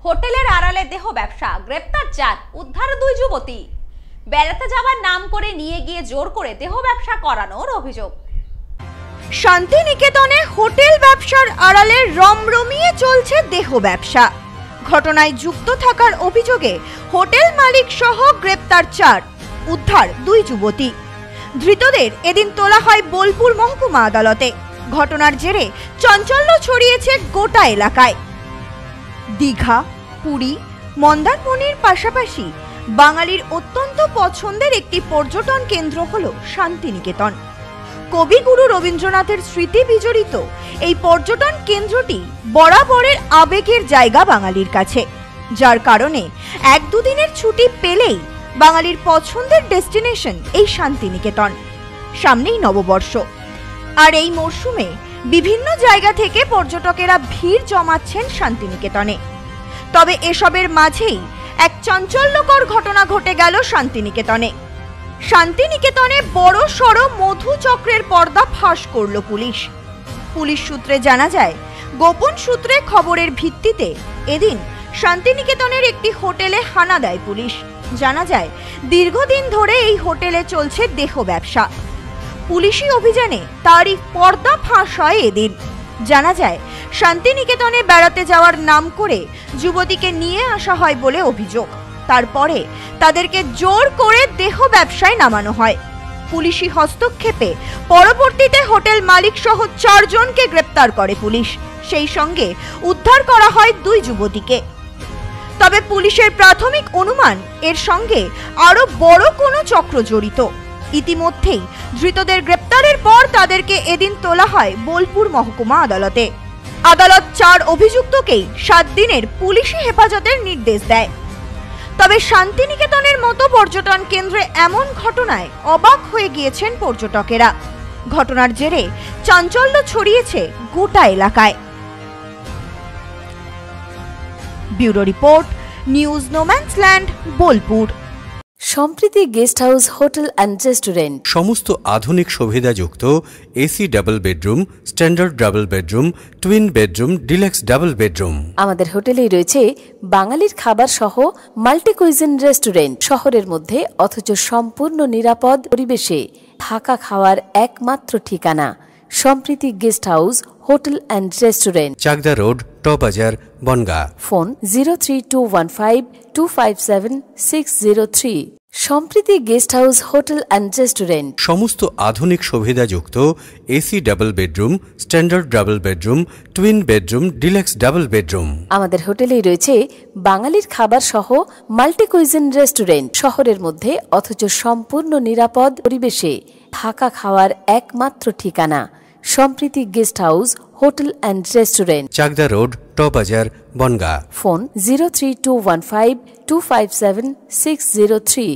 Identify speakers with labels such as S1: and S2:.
S1: হোটেলের আড়ালে দেহ ব্যবসা, গ্রেপ্তার 4, উদ্ধার 2 যুবতী। বেড়াতে যাওয়ার নাম করে নিয়ে গিয়ে জোর করে দেহ ব্যবসা করানোর অভিযোগ।
S2: শান্তিনিকেতনে হোটেল ব্যবসার আড়ালে রমরমিয়ে চলছে দেহ ব্যবসা। ঘটনায় যুক্ত থাকার অভিযোগে হোটেল মালিক সহ গ্রেপ্তার 4, উদ্ধার 2 যুবতী। ধৃতদের এদিন তোলা হয় বোলপুর মহকুমা আদালতে। ঘটনার জেরে চাঞ্চল্য ছড়িয়েছে গোটা এলাকায়। দীঘা, পুরী, মন্দারমণির পাশাপাশি বাঙালির অত্যন্ত পছন্দের একটি পর্যটন কেন্দ্র হল শান্তিনিকেতন। কবিগুরু রবীন্দ্রনাথের স্মৃতি বিজড়িত এই পর্যটন কেন্দ্রটি বরাবরের আবেগের জায়গা বাঙালির কাছে, যার কারণে 1-2 দিনের ছুটি পেলেই বাঙালির পছন্দের ডেস্টিনেশন এই শান্তিনিকেতন। সামনেই নববর্ষ, আর এই মরশুমে বিভিন্ন জায়গা থেকে পর্যটকেরা ভিড় জমাচ্ছেন শান্তিনিকেতনে। তবে এসবের মাঝেই এক চাঞ্চল্যকর ঘটনা ঘটে গেল শান্তিনিকেতনে। শান্তিনিকেতনে বড় সড় মধু চক্রের পর্দা ফাঁস করল পুলিশ। পুলিশ সূত্রে জানা যায়, গোপন সূত্রে খবরের ভিত্তিতে এদিন শান্তিনিকেতনের একটি হোটেলে হানা দেয় পুলিশ। জানা যায়, দীর্ঘদিন ধরে এই হোটেলে চলছে দেহ ব্যবসা। পুলিশি অভিযানে তারই পর্দা ফাঁস হয় এদিন। জানা যায়, শান্তিনিকেতনে বেড়াতে যাওয়ার নাম করে যুবতীকে নিয়ে আসা হয় বলে অভিযোগ। তারপরে তাদেরকে জোর করে দেহ ব্যবসায় নামানো হয়। পুলিশি হস্তক্ষেপে পরবর্তীতে হোটেল মালিক সহ 4 জনকে গ্রেপ্তার করে পুলিশ। সেই সঙ্গে উদ্ধার করা হয় 2 যুবতীকে। তবে পুলিশের প্রাথমিক অনুমান, এর সঙ্গে আরো বড় কোনো চক্র জড়িত। ইতিমধ্যেই ধৃতদের গ্রেপ্তারের পর তাদেরকে এদিন তোলা হয় বোলপুর মহকুমা আদালতে। আদালত 4 অভিযুক্তকেই 7 দিনের পুলিশি হেফাজতের নির্দেশ দেয়। তবে শান্তিনিকেতনের মতো পর্যটন কেন্দ্রে এমন ঘটনায় অবাক হয়ে গিয়েছেন পর্যটকেরা। ঘটনার জেরে চাঞ্চল্য ছড়িয়েছে গোটা এলাকায়। Bureau report, news no man's land, Bolpur.
S3: Sampriti guest house hotel and restaurant.
S4: সমস্ত আধুনিক সুবিধাযুক্ত AC double bedroom, standard double bedroom, twin bedroom, deluxe double bedroom.
S3: আমাদের হোটেলেই রয়েছে বাঙালির খাবার সহ মাল্টি কুইজিন রেস্টুরেন্ট। শহরের মধ্যে অথচ সম্পূর্ণ নিরাপদ পরিবেশে থাকা খাওয়ার একমাত্র ঠিকানা Sampriti guest house hotel and restaurant,
S4: Chakdah road, টবাজার, Bangaon.
S3: Phone 03215257603। Sampriti guest house hotel and restaurant.
S4: সমস্ত আধুনিক সুবিধাযুক্ত AC double bedroom, standard double bedroom, twin bedroom, deluxe double bedroom.
S3: আমাদের হোটেলেই রয়েছে বাঙালির খাবার সহ মাল্টি কুইজিন রেস্টুরেন্ট। শহরের মধ্যে অথচ সম্পূর্ণ নিরাপদ পরিবেশে থাকা খাওয়ার একমাত্র ঠিকানা Sampriti guest house hotel and restaurant,
S4: Chakdah road, টবাজার, বনগাঁ।
S3: ফোন 03215257603।